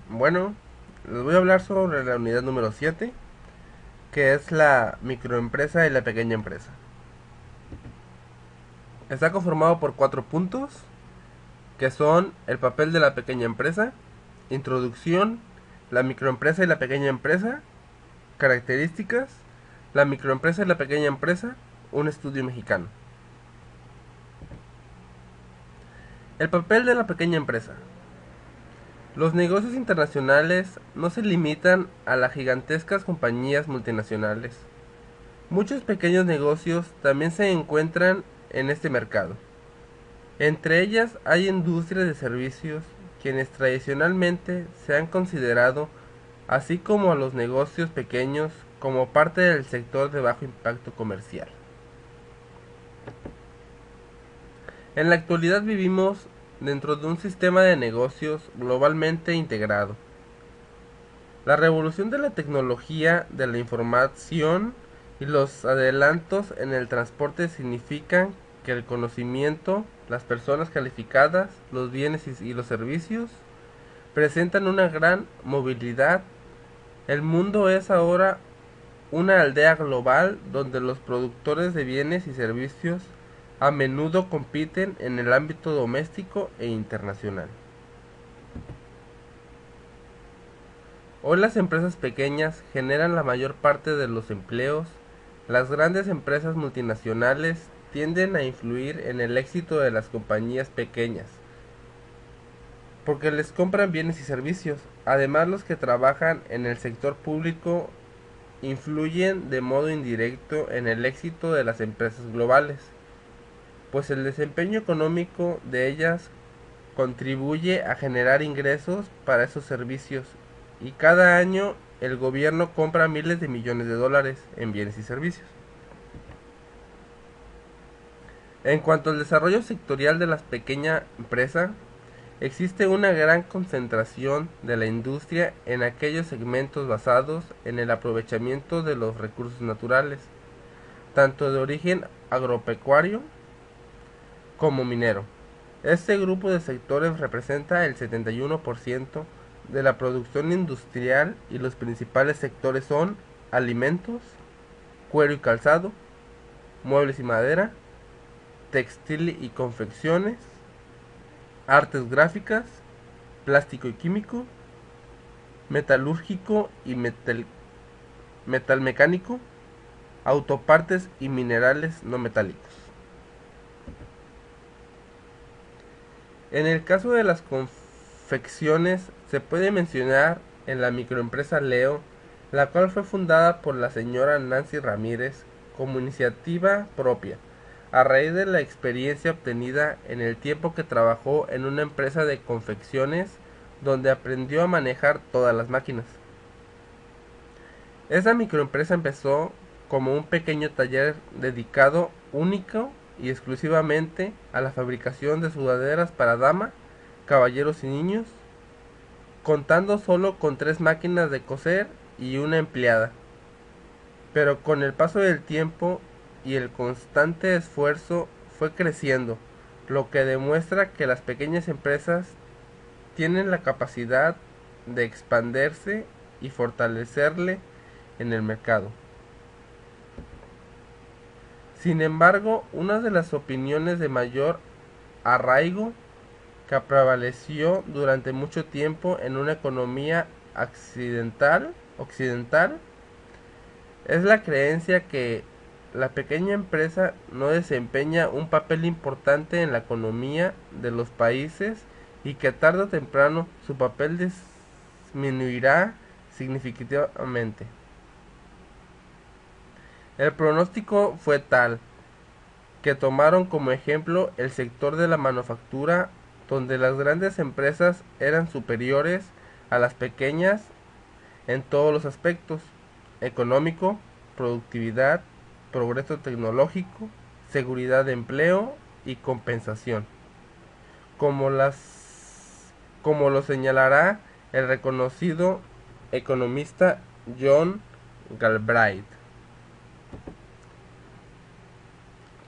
Bueno, les voy a hablar sobre la unidad número 7, que es la microempresa y la pequeña empresa. Está conformado por 4 puntos, que son el papel de la pequeña empresa, introducción, la microempresa y la pequeña empresa, características, la microempresa y la pequeña empresa, un estudio mexicano. El papel de la pequeña empresa. Los negocios internacionales no se limitan a las gigantescas compañías multinacionales. Muchos pequeños negocios también se encuentran en este mercado. Entre ellas hay industrias de servicios, quienes tradicionalmente se han considerado, así como a los negocios pequeños, como parte del sector de bajo impacto comercial. En la actualidad vivimos dentro de un sistema de negocios globalmente integrado. La revolución de la tecnología de la información y los adelantos en el transporte significan que el conocimiento, las personas calificadas, los bienes y los servicios presentan una gran movilidad. El mundo es ahora una aldea global donde los productores de bienes y servicios a menudo compiten en el ámbito doméstico e internacional. Hoy las empresas pequeñas generan la mayor parte de los empleos. Las grandes empresas multinacionales tienden a influir en el éxito de las compañías pequeñas, porque les compran bienes y servicios. Además, los que trabajan en el sector público influyen de modo indirecto en el éxito de las empresas globales, pues el desempeño económico de ellas contribuye a generar ingresos para esos servicios, y cada año el gobierno compra miles de millones de dólares en bienes y servicios. En cuanto al desarrollo sectorial de la pequeña empresa, existe una gran concentración de la industria en aquellos segmentos basados en el aprovechamiento de los recursos naturales, tanto de origen agropecuario como minero. Este grupo de sectores representa el 71% de la producción industrial, y los principales sectores son alimentos, cuero y calzado, muebles y madera, textil y confecciones, artes gráficas, plástico y químico, metalúrgico y metalmecánico, autopartes y minerales no metálicos. En el caso de las confecciones, se puede mencionar en la microempresa Leo, la cual fue fundada por la señora Nancy Ramírez como iniciativa propia, a raíz de la experiencia obtenida en el tiempo que trabajó en una empresa de confecciones donde aprendió a manejar todas las máquinas. Esa microempresa empezó como un pequeño taller dedicado único y exclusivamente a la fabricación de sudaderas para dama, caballeros y niños, contando solo con 3 máquinas de coser y una empleada. Pero con el paso del tiempo y el constante esfuerzo fue creciendo, lo que demuestra que las pequeñas empresas tienen la capacidad de expandirse y fortalecerle en el mercado. Sin embargo, una de las opiniones de mayor arraigo que prevaleció durante mucho tiempo en una economía occidental es la creencia que la pequeña empresa no desempeña un papel importante en la economía de los países, y que tarde o temprano su papel disminuirá significativamente. El pronóstico fue tal que tomaron como ejemplo el sector de la manufactura, donde las grandes empresas eran superiores a las pequeñas en todos los aspectos: económico, productividad, progreso tecnológico, seguridad de empleo y compensación, como como lo señalará el reconocido economista John Galbraith.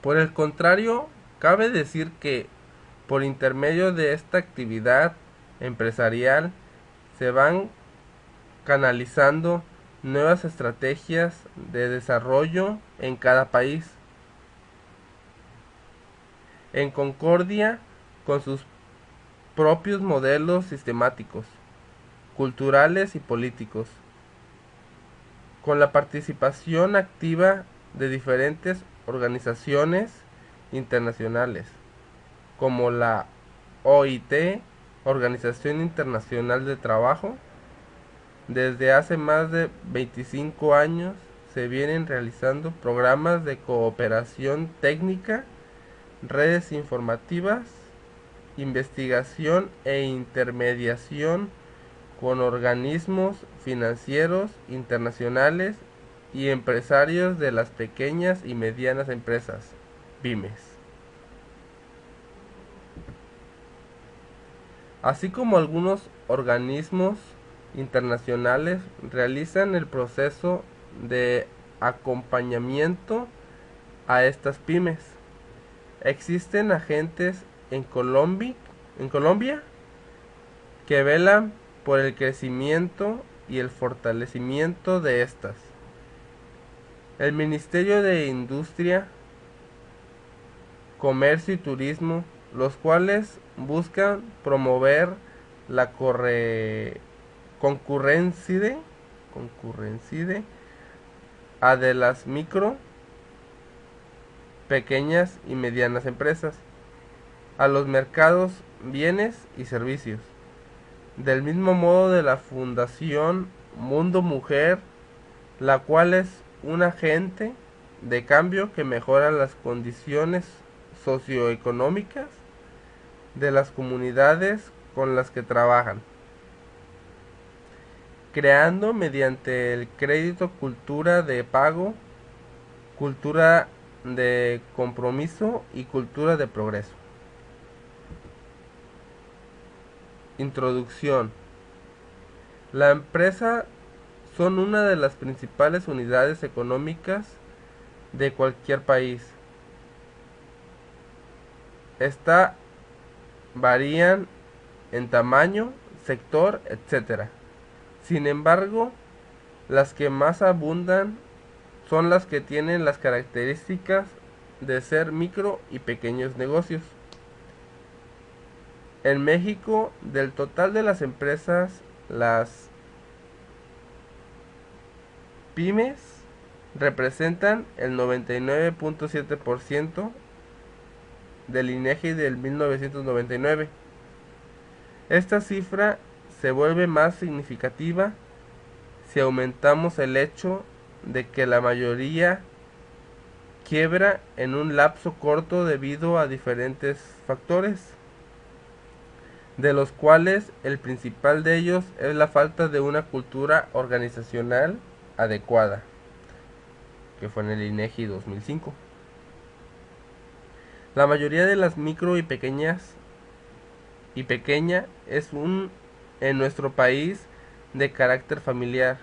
Por el contrario, cabe decir que por intermedio de esta actividad empresarial se van canalizando nuevas estrategias de desarrollo en cada país, en concordia con sus propios modelos sistemáticos, culturales y políticos, con la participación activa de diferentes organizaciones internacionales, como la OIT, Organización Internacional de Trabajo. Desde hace más de 25 años se vienen realizando programas de cooperación técnica, redes informativas, investigación e intermediación con organismos financieros internacionales y empresarios de las pequeñas y medianas empresas, pymes, así como algunos organismos internacionales realizan el proceso de acompañamiento a estas pymes. Existen agentes en Colombia que velan por el crecimiento y el fortalecimiento de estas. El Ministerio de Industria, Comercio y Turismo, los cuales buscan promover la concurrencia a de las micro, pequeñas y medianas empresas, a los mercados, bienes y servicios. Del mismo modo de la Fundación Mundo Mujer, la cual es un agente de cambio que mejora las condiciones socioeconómicas de las comunidades con las que trabajan, creando mediante el crédito cultura de pago, cultura de compromiso y cultura de progreso. Introducción. La empresa son una de las principales unidades económicas de cualquier país. Esta varían en tamaño, sector, etc. Sin embargo, las que más abundan son las que tienen las características de ser micro y pequeños negocios. En México, del total de las empresas, las pymes representan el 99.7% del INEGI del 1999. Esta cifra se vuelve más significativa si aumentamos el hecho de que la mayoría quiebra en un lapso corto debido a diferentes factores, de los cuales el principal de ellos es la falta de una cultura organizacional adecuada, que fue en el INEGI 2005. La mayoría de las micro y pequeña es en nuestro país de carácter familiar,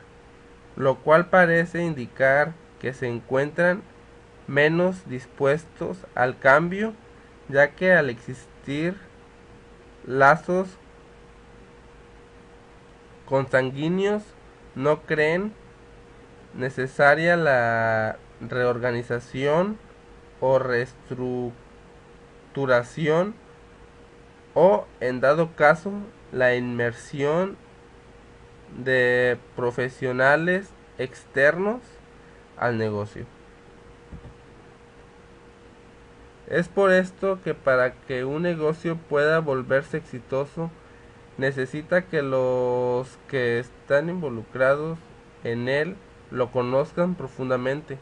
lo cual parece indicar que se encuentran menos dispuestos al cambio, ya que al existir lazos consanguíneos no creen necesaria la reorganización o reestructuración, o en dado caso la inmersión de profesionales externos al negocio. Es por esto que para que un negocio pueda volverse exitoso, necesita que los que están involucrados en él lo conozcan profundamente,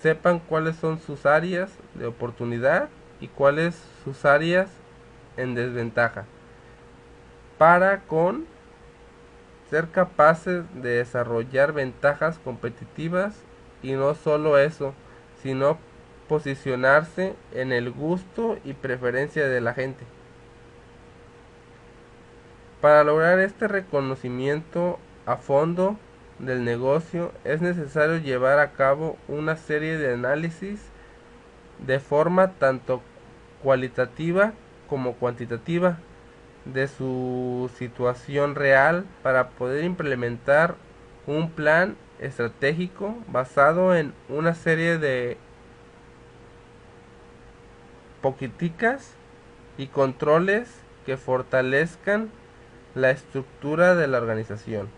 sepan cuáles son sus áreas de oportunidad y cuáles sus áreas en desventaja, para con ser capaces de desarrollar ventajas competitivas, y no solo eso, sino posicionarse en el gusto y preferencia de la gente. Para lograr este reconocimiento a fondo del negocio, es necesario llevar a cabo una serie de análisis de forma tanto cualitativa como cuantitativa de su situación real para poder implementar un plan estratégico basado en una serie de políticas y controles que fortalezcan la estructura de la organización.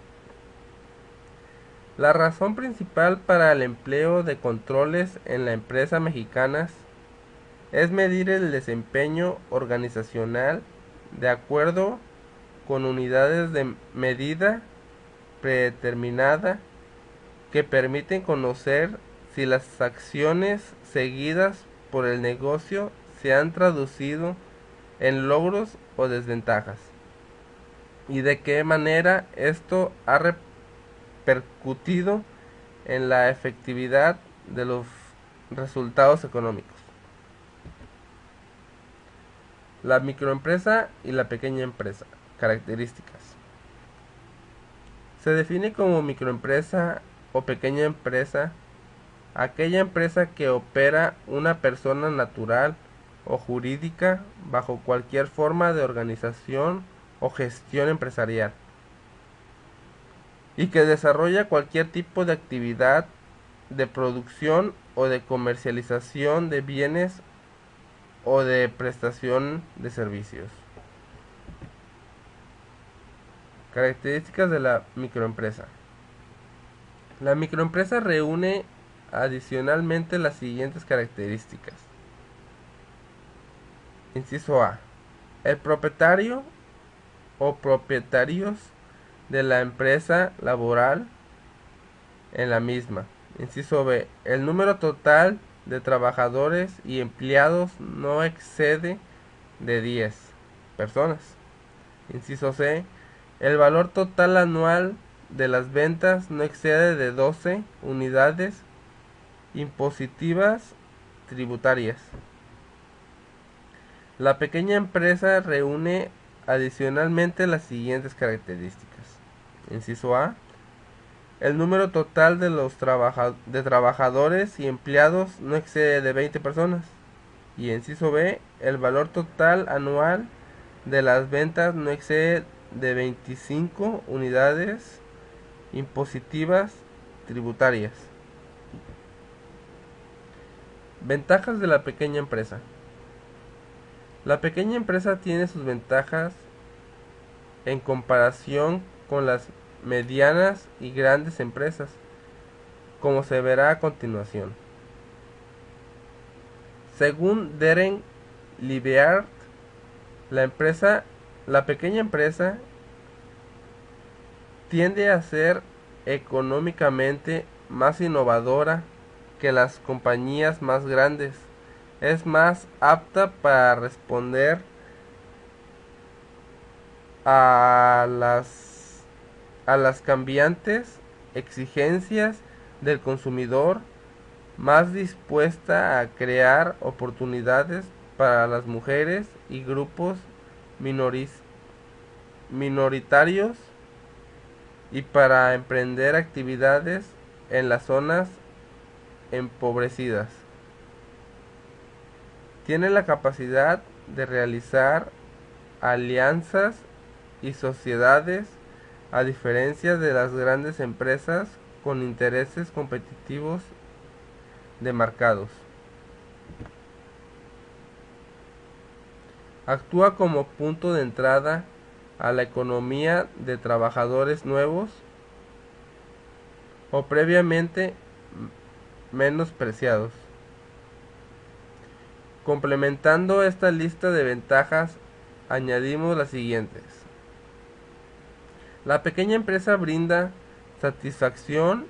La razón principal para el empleo de controles en la empresa mexicana es medir el desempeño organizacional de acuerdo con unidades de medida predeterminada que permiten conocer si las acciones seguidas por el negocio se han traducido en logros o desventajas y de qué manera esto ha repercutido en la efectividad de los resultados económicos. La microempresa y la pequeña empresa. Características. Se define como microempresa o pequeña empresa aquella empresa que opera una persona natural o jurídica bajo cualquier forma de organización o gestión empresarial y que desarrolla cualquier tipo de actividad de producción o de comercialización de bienes o de prestación de servicios. Características de la microempresa. La microempresa reúne adicionalmente las siguientes características. Inciso A. El propietario o propietarios de la empresa laboral en la misma. Inciso B. El número total de trabajadores y empleados no excede de 10 personas. Inciso C. El valor total anual de las ventas no excede de 12 unidades impositivas tributarias. La pequeña empresa reúne adicionalmente las siguientes características. Inciso A. El número total de los trabajadores y empleados no excede de 20 personas. Y inciso B. El valor total anual de las ventas no excede de 25 unidades impositivas tributarias. Ventajas de la pequeña empresa. La pequeña empresa tiene sus ventajas en comparación con las medianas y grandes empresas, como se verá a continuación. Según Deren Libeart, la pequeña empresa tiende a ser económicamente más innovadora que las compañías más grandes. Es más apta para responder a las cambiantes exigencias del consumidor, más dispuesta a crear oportunidades para las mujeres y grupos minoritarios y para emprender actividades en las zonas empobrecidas. Tiene la capacidad de realizar alianzas y sociedades a diferencia de las grandes empresas con intereses competitivos demarcados. Actúa como punto de entrada a la economía de trabajadores nuevos o previamente menospreciados. Complementando esta lista de ventajas, añadimos las siguientes. La pequeña empresa brinda satisfacción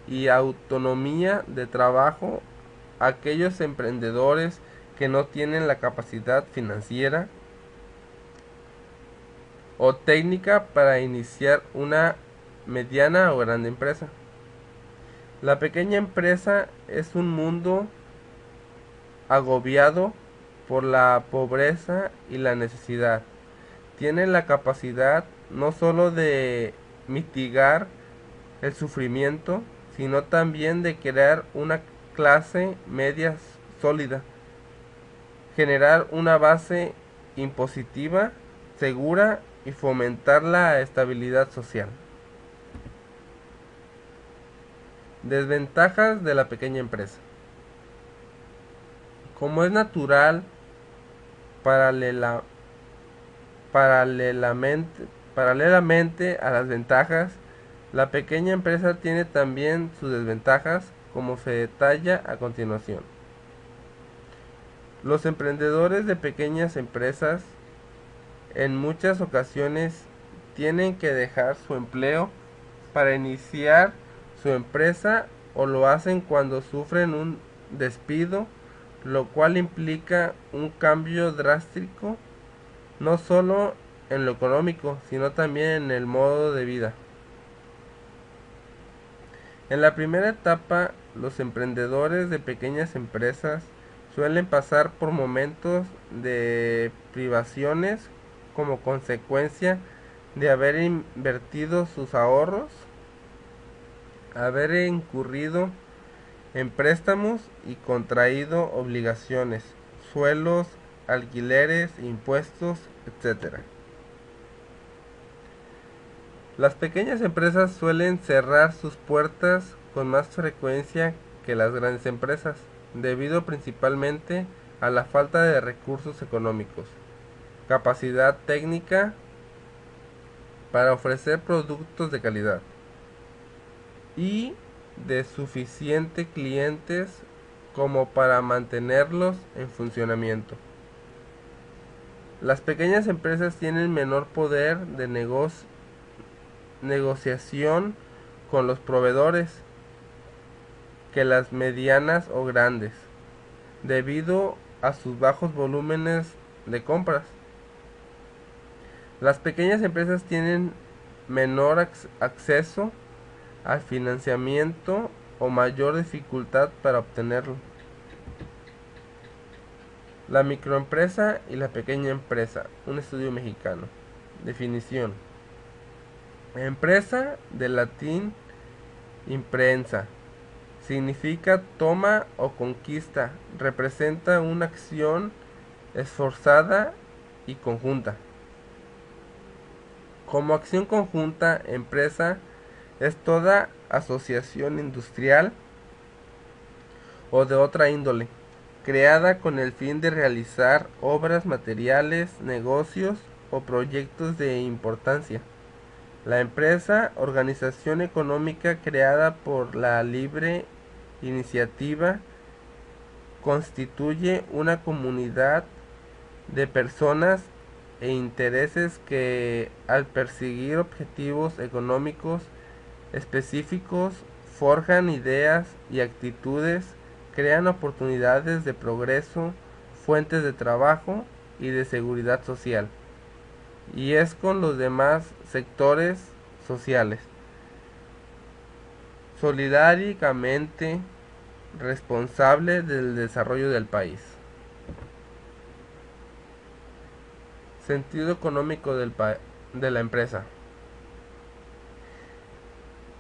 y autonomía de trabajo a aquellos emprendedores que no tienen la capacidad financiera o técnica para iniciar una mediana o grande empresa. La pequeña empresa es un mundo agobiado por la pobreza y la necesidad. Tiene la capacidad no solo de mitigar el sufrimiento, sino también de crear una clase media sólida, generar una base impositiva segura y fomentar la estabilidad social. Desventajas de la pequeña empresa. Como es natural, paralela- paralelamente, paralelamente a las ventajas, la pequeña empresa tiene también sus desventajas, como se detalla a continuación. Los emprendedores de pequeñas empresas en muchas ocasiones tienen que dejar su empleo para iniciar su empresa o lo hacen cuando sufren un despido, lo cual implica un cambio drástico no solo en lo económico, sino también en el modo de vida. En la primera etapa, los emprendedores de pequeñas empresas suelen pasar por momentos de privaciones como consecuencia de haber invertido sus ahorros, haber incurrido en préstamos y contraído obligaciones, suelos, alquileres, impuestos, etc. Las pequeñas empresas suelen cerrar sus puertas con más frecuencia que las grandes empresas, debido principalmente a la falta de recursos económicos, capacidad técnica para ofrecer productos de calidad y de suficientes clientes como para mantenerlos en funcionamiento. Las pequeñas empresas tienen menor poder de negociación con los proveedores que las medianas o grandes, debido a sus bajos volúmenes de compras. Las pequeñas empresas tienen menor acceso al financiamiento o mayor dificultad para obtenerlo. La microempresa y la pequeña empresa, un estudio mexicano. Definición. Empresa, del latín imprensa, significa toma o conquista, representa una acción esforzada y conjunta. Como acción conjunta, empresa es toda asociación industrial o de otra índole, creada con el fin de realizar obras materiales, negocios o proyectos de importancia. La empresa, organización económica creada por la libre iniciativa, constituye una comunidad de personas e intereses que, al perseguir objetivos económicos específicos, forjan ideas y actitudes, crean oportunidades de progreso, fuentes de trabajo y de seguridad social, y es con los demás sectores sociales solidariamente responsable del desarrollo del país. Sentido económico de la empresa.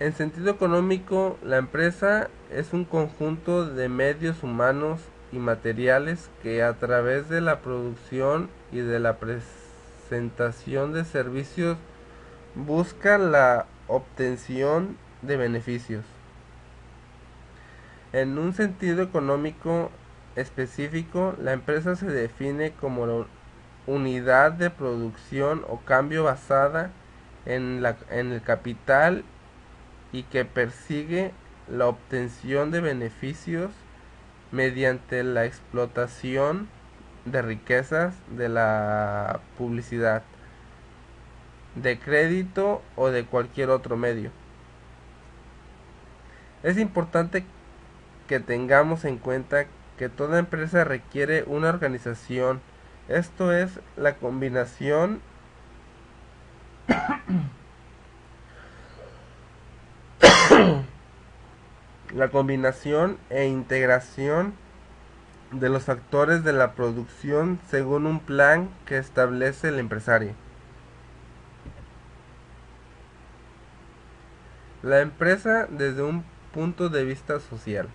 En sentido económico, la empresa es un conjunto de medios humanos y materiales que, a través de la producción y de la presentación de servicios, busca la obtención de beneficios. En un sentido económico específico, la empresa se define como la unidad de producción o cambio basada en el capital y que persigue la obtención de beneficios mediante la explotación de riquezas, de la publicidad, de crédito o de cualquier otro medio. Es importante que tengamos en cuenta que toda empresa requiere una organización, esto es la combinación e integración de los factores de la producción según un plan que establece el empresario. La empresa desde un punto de vista social.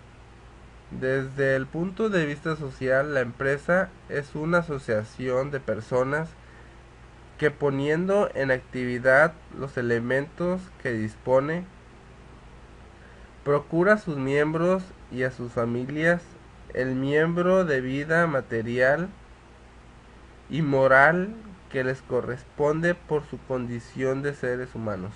Desde el punto de vista social, la empresa es una asociación de personas que poniendo en actividad los elementos que dispone, procura a sus miembros y a sus familias el miembro de vida material y moral que les corresponde por su condición de seres humanos.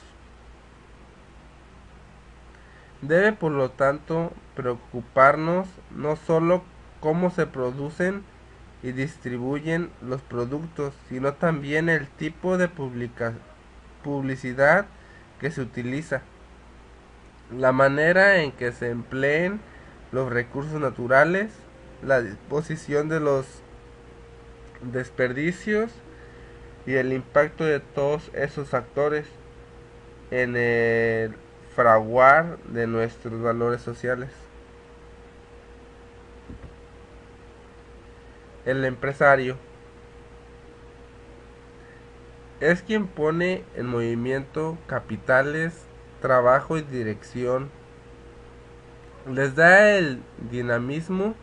Debe, por lo tanto, preocuparnos no sólo cómo se producen y distribuyen los productos, sino también el tipo de publicidad que se utiliza, la manera en que se empleen los recursos naturales, la disposición de los desperdicios y el impacto de todos esos factores en el fraguar de nuestros valores sociales. El empresario es quien pone en movimiento capitales, trabajo y dirección. Les da el dinamismo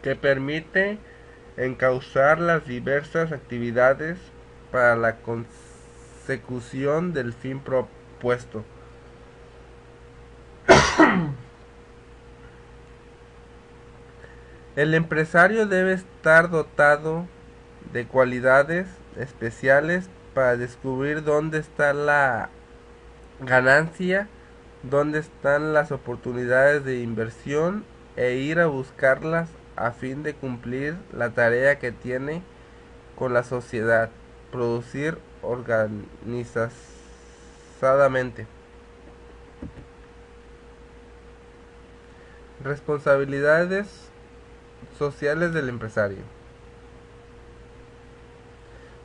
que permite encauzar las diversas actividades para la consecución del fin propuesto. El empresario debe estar dotado de cualidades especiales para descubrir dónde está la ganancia, dónde están las oportunidades de inversión e ir a buscarlas a fin de cumplir la tarea que tiene con la sociedad, producir organizadamente. Responsabilidades sociales del empresario.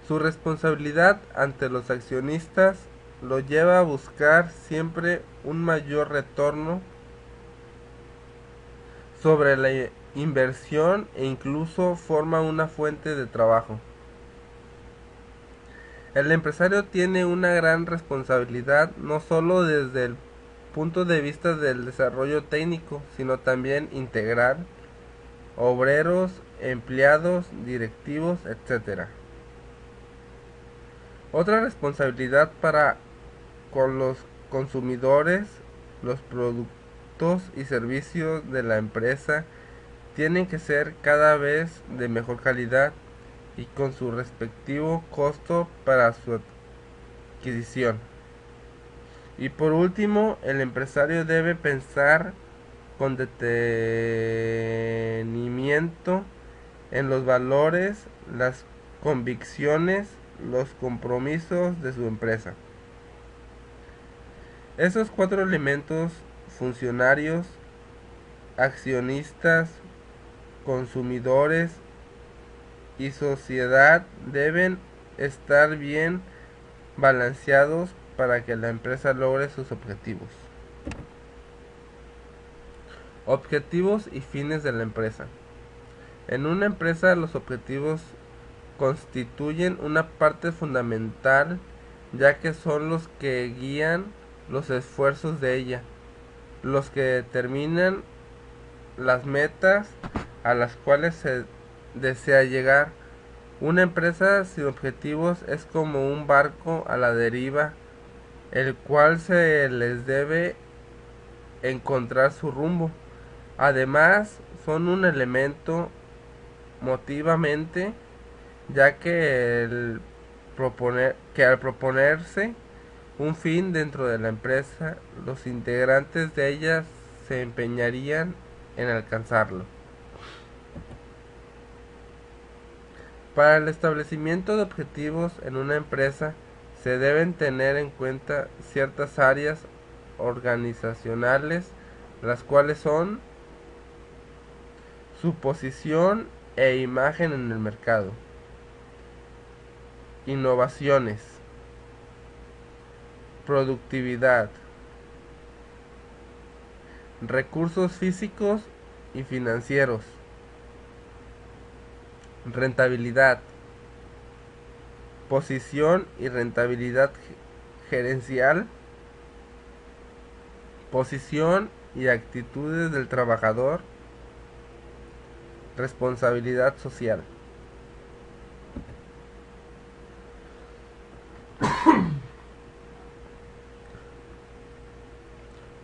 Su responsabilidad ante los accionistas lo lleva a buscar siempre un mayor retorno sobre la inversión e incluso forma una fuente de trabajo. El empresario tiene una gran responsabilidad no solo desde el punto de vista del desarrollo técnico, sino también integral, obreros, empleados, directivos, etc. Otra responsabilidad para con los consumidores, los productos y servicios de la empresa tienen que ser cada vez de mejor calidad y con su respectivo costo para su adquisición. Y por último, el empresario debe pensar con detenimiento en los valores, las convicciones, los compromisos de su empresa. Esos 4 elementos: funcionarios, accionistas, consumidores y sociedad, deben estar bien balanceados para que la empresa logre sus objetivos. Objetivos y fines de la empresa. En una empresa los objetivos constituyen una parte fundamental, ya que son los que guían los esfuerzos de ella, los que determinan las metas a las cuales se desea llegar. Una empresa sin objetivos es como un barco a la deriva, el cual se les debe encontrar su rumbo. Además, son un elemento motivamente, ya que al proponerse un fin dentro de la empresa, los integrantes de ella se empeñarían en alcanzarlo. Para el establecimiento de objetivos en una empresa se deben tener en cuenta ciertas áreas organizacionales, las cuales son su posición e imagen en el mercado, innovaciones, productividad, recursos físicos y financieros, rentabilidad, posición y rentabilidad gerencial, posición y actitudes del trabajador, responsabilidad social.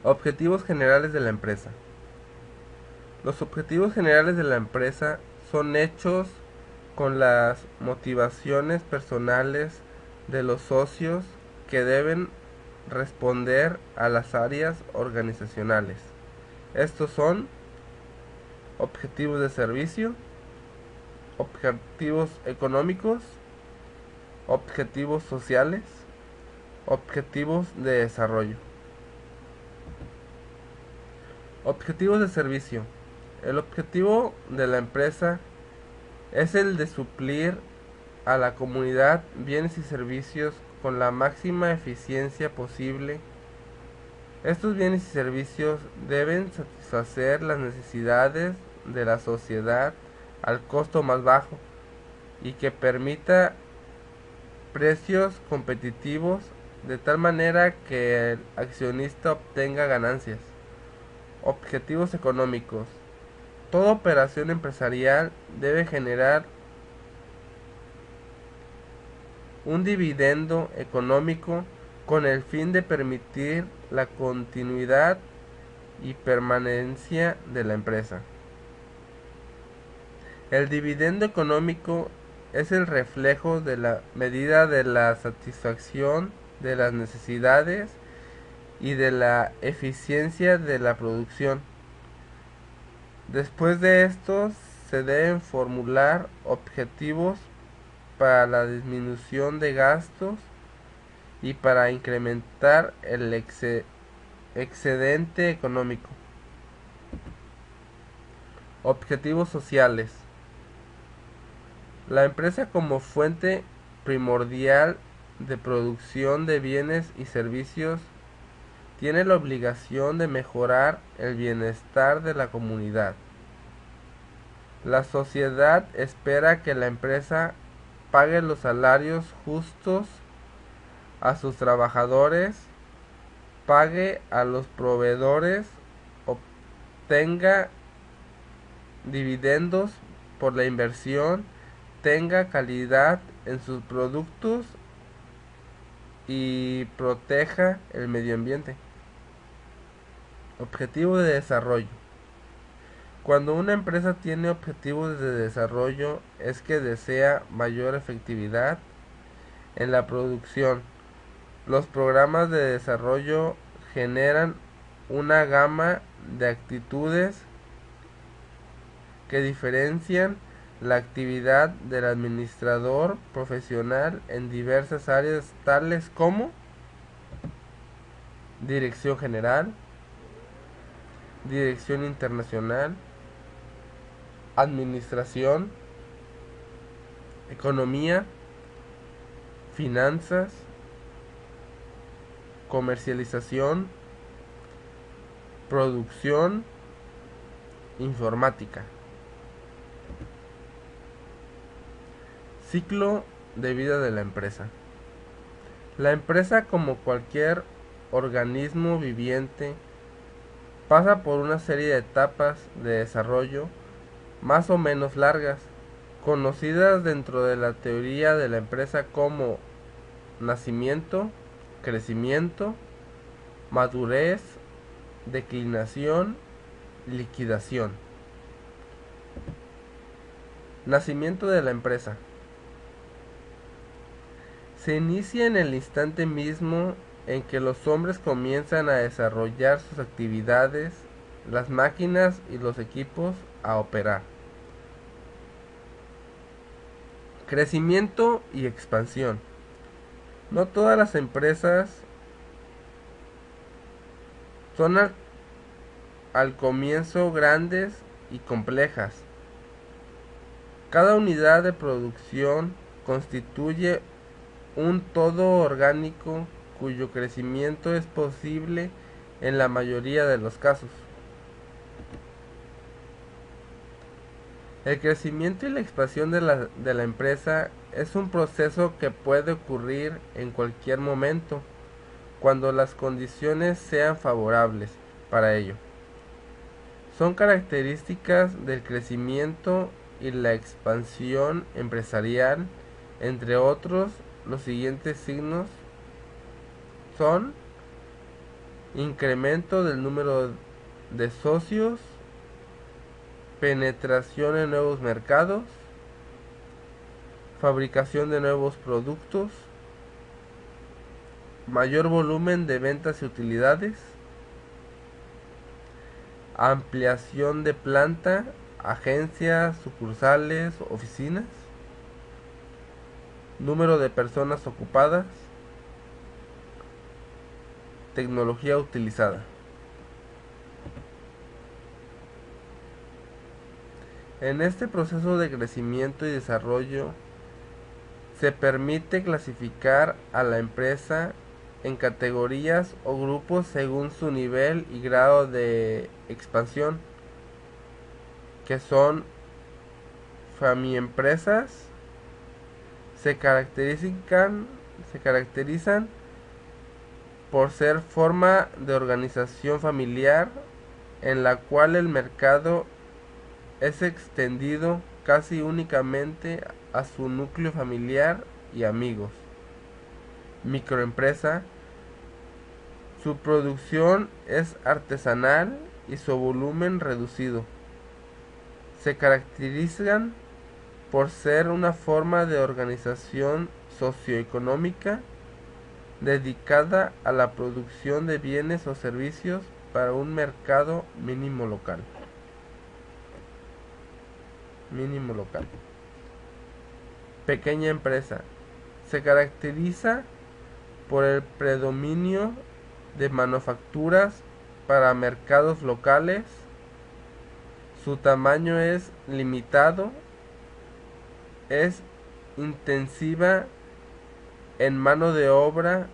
Objetivos generales de la empresa. Los objetivos generales de la empresa son hechos con las motivaciones personales de los socios que deben responder a las áreas organizacionales. Estos son objetivos de servicio, objetivos económicos, objetivos sociales, objetivos de desarrollo. Objetivos de servicio. El objetivo de la empresa es el de suplir a la comunidad bienes y servicios con la máxima eficiencia posible. Estos bienes y servicios deben satisfacer las necesidades de la sociedad al costo más bajo y que permita precios competitivos de tal manera que el accionista obtenga ganancias. Objetivos económicos. Toda operación empresarial debe generar un dividendo económico con el fin de permitir la continuidad y permanencia de la empresa. El dividendo económico es el reflejo de la medida de la satisfacción de las necesidades y de la eficiencia de la producción. Después de esto se deben formular objetivos para la disminución de gastos y para incrementar el excedente económico. Objetivos sociales. La empresa como fuente primordial de producción de bienes y servicios tiene la obligación de mejorar el bienestar de la comunidad. La sociedad espera que la empresa pague los salarios justos a sus trabajadores, pague a los proveedores, obtenga dividendos por la inversión, tenga calidad en sus productos y proteja el medio ambiente. Objetivo de desarrollo. Cuando una empresa tiene objetivos de desarrollo es que desea mayor efectividad en la producción. Los programas de desarrollo generan una gama de actitudes que diferencian la actividad del administrador profesional en diversas áreas tales como dirección general, dirección internacional, administración, economía, finanzas, comercialización, producción, informática. Ciclo de vida de la empresa. La empresa, como cualquier organismo viviente, pasa por una serie de etapas de desarrollo más o menos largas, conocidas dentro de la teoría de la empresa como nacimiento, crecimiento, madurez, declinación, liquidación. Nacimiento de la empresa. Se inicia en el instante mismo en que los hombres comienzan a desarrollar sus actividades, las máquinas y los equipos a operar. Crecimiento y expansión. No todas las empresas son al comienzo grandes y complejas. Cada unidad de producción constituye un todo orgánico cuyo crecimiento es posible en la mayoría de los casos. El crecimiento y la expansión de la empresa es un proceso que puede ocurrir en cualquier momento, cuando las condiciones sean favorables para ello. Son características del crecimiento y la expansión empresarial, entre otros, los siguientes signos son incremento del número de socios, penetración en nuevos mercados, fabricación de nuevos productos, mayor volumen de ventas y utilidades, ampliación de planta, agencias, sucursales, oficinas, número de personas ocupadas, tecnología utilizada. En este proceso de crecimiento y desarrollo se permite clasificar a la empresa en categorías o grupos según su nivel y grado de expansión, que son famiempresas. Se caracterizan por ser forma de organización familiar en la cual el mercado es extendido casi únicamente a su núcleo familiar y amigos. Microempresa. Su producción es artesanal y su volumen reducido. Se caracterizan por ser una forma de organización socioeconómica dedicada a la producción de bienes o servicios para un mercado mínimo local. Pequeña empresa. Se caracteriza por el predominio de manufacturas para mercados locales. Su tamaño es limitado. Es intensiva en mano de obra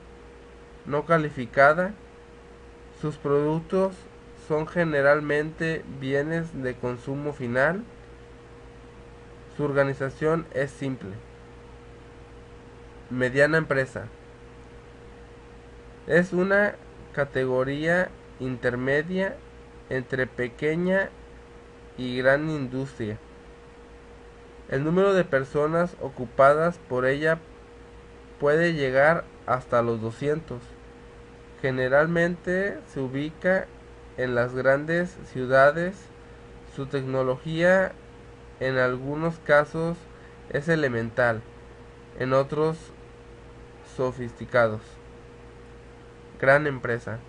no calificada. Sus productos son generalmente bienes de consumo final. Su organización es simple. Mediana empresa. Es una categoría intermedia entre pequeña y gran industria. El número de personas ocupadas por ella puede llegar hasta los 200. Generalmente se ubica en las grandes ciudades. Su tecnología en algunos casos es elemental, en otros sofisticados. Gran empresa.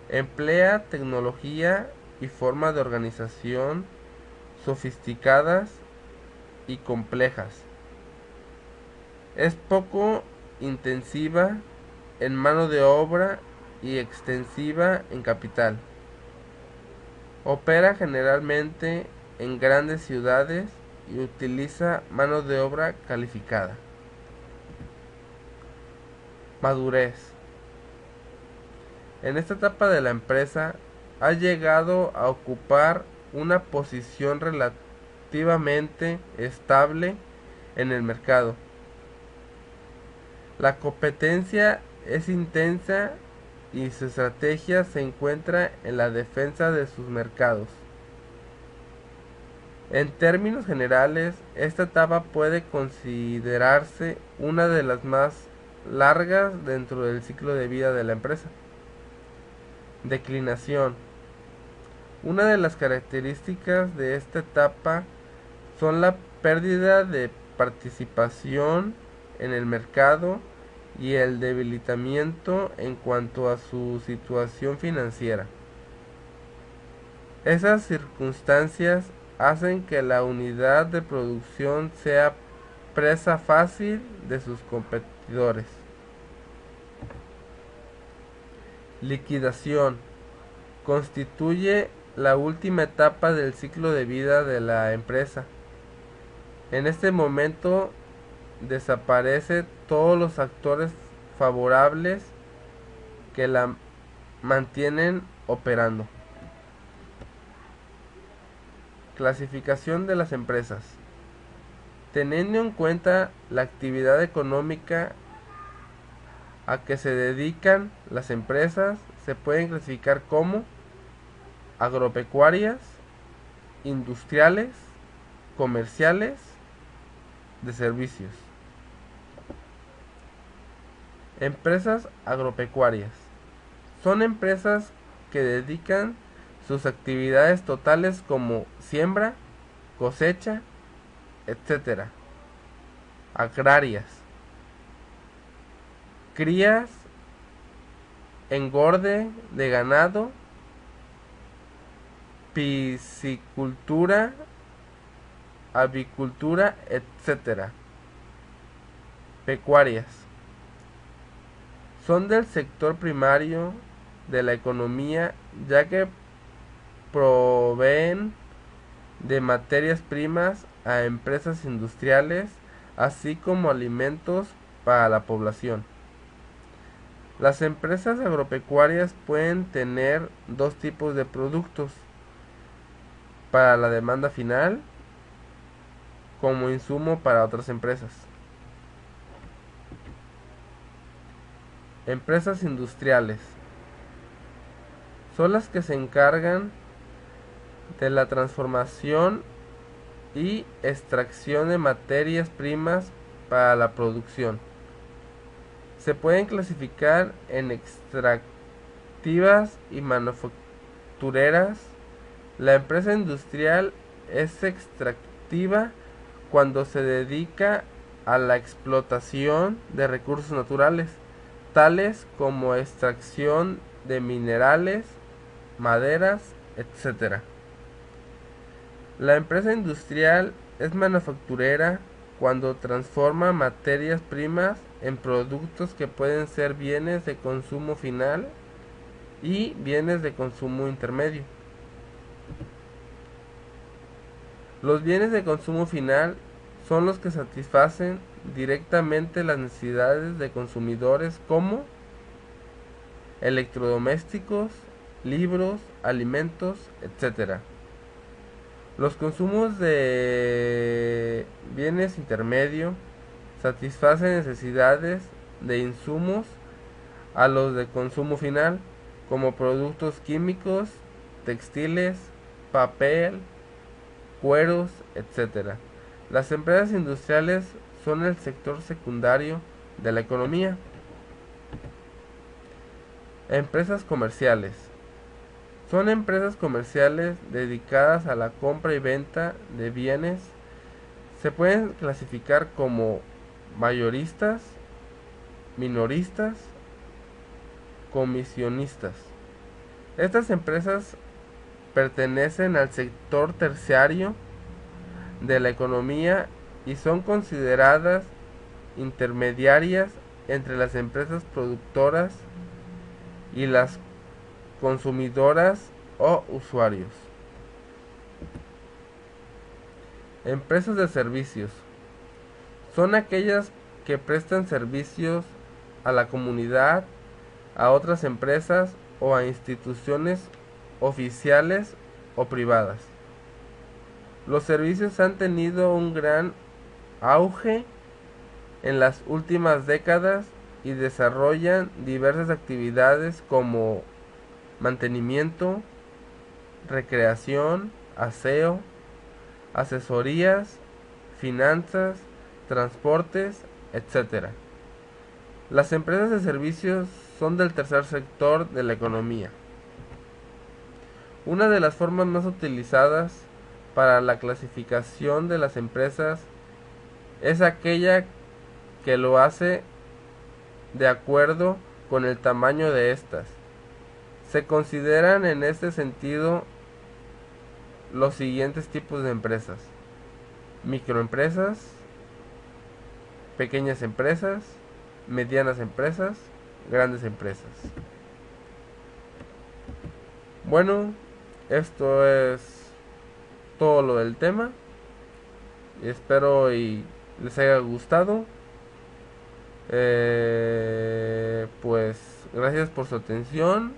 Emplea tecnología y forma de organización sofisticadas y complejas. Es poco intensiva en mano de obra y extensiva en capital. Opera generalmente en grandes ciudades y utiliza mano de obra calificada. Madurez. En esta etapa de la empresa ha llegado a ocupar una posición relativamente estable en el mercado. La competencia es intensa y su estrategia se encuentra en la defensa de sus mercados. En términos generales, esta etapa puede considerarse una de las más largas dentro del ciclo de vida de la empresa. Declinación. Una de las características de esta etapa son la pérdida de participación en el mercado y el debilitamiento en cuanto a su situación financiera. Esas circunstancias hacen que la unidad de producción sea presa fácil de sus competidores. Liquidación. Constituye la última etapa del ciclo de vida de la empresa. En este momento desaparecen todos los actores favorables que la mantienen operando. Clasificación de las empresas. Teniendo en cuenta la actividad económica a que se dedican las empresas, se pueden clasificar como agropecuarias, industriales, comerciales, de servicios. Empresas agropecuarias Son empresas que dedican sus actividades totales como siembra, cosecha, etcétera, agrarias, crías, engorde de ganado, piscicultura, avicultura, etcétera, pecuarias. Son del sector primario de la economía, ya que proveen de materias primas a empresas industriales, así como alimentos para la población. Las empresas agropecuarias pueden tener dos tipos de productos: para la demanda final, como insumo para otras empresas. Empresas industriales son las que se encargan de la transformación y extracción de materias primas para la producción. Se pueden clasificar en extractivas y manufactureras. La empresa industrial es extractiva cuando se dedica a la explotación de recursos naturales, tales como extracción de minerales, maderas, etc. La empresa industrial es manufacturera cuando transforma materias primas en productos que pueden ser bienes de consumo final y bienes de consumo intermedio. Los bienes de consumo final son los que satisfacen directamente las necesidades de consumidores como electrodomésticos, libros, alimentos, etc. Los consumos de bienes intermedio satisfacen necesidades de insumos a los de consumo final, como productos químicos, textiles, papel, cueros, etc. Las empresas industriales son el sector secundario de la economía. Empresas comerciales son empresas comerciales dedicadas a la compra y venta de bienes. Se pueden clasificar como mayoristas, minoristas, comisionistas. Estas empresas pertenecen al sector terciario de la economía y son consideradas intermediarias entre las empresas productoras y las consumidoras o usuarios. Empresas de servicios son aquellas que prestan servicios a la comunidad, a otras empresas o a instituciones oficiales o privadas. Los servicios han tenido un gran auge en las últimas décadas y desarrollan diversas actividades como mantenimiento, recreación, aseo, asesorías, finanzas, transportes, etc. Las empresas de servicios son del tercer sector de la economía. Una de las formas más utilizadas para la clasificación de las empresas es aquella que lo hace de acuerdo con el tamaño de estas. Se consideran en este sentido los siguientes tipos de empresas: microempresas, pequeñas empresas, medianas empresas, grandes empresas. Bueno, esto es todo lo del tema. Espero y les haya gustado. Pues gracias por su atención.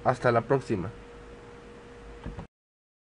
Hasta la próxima.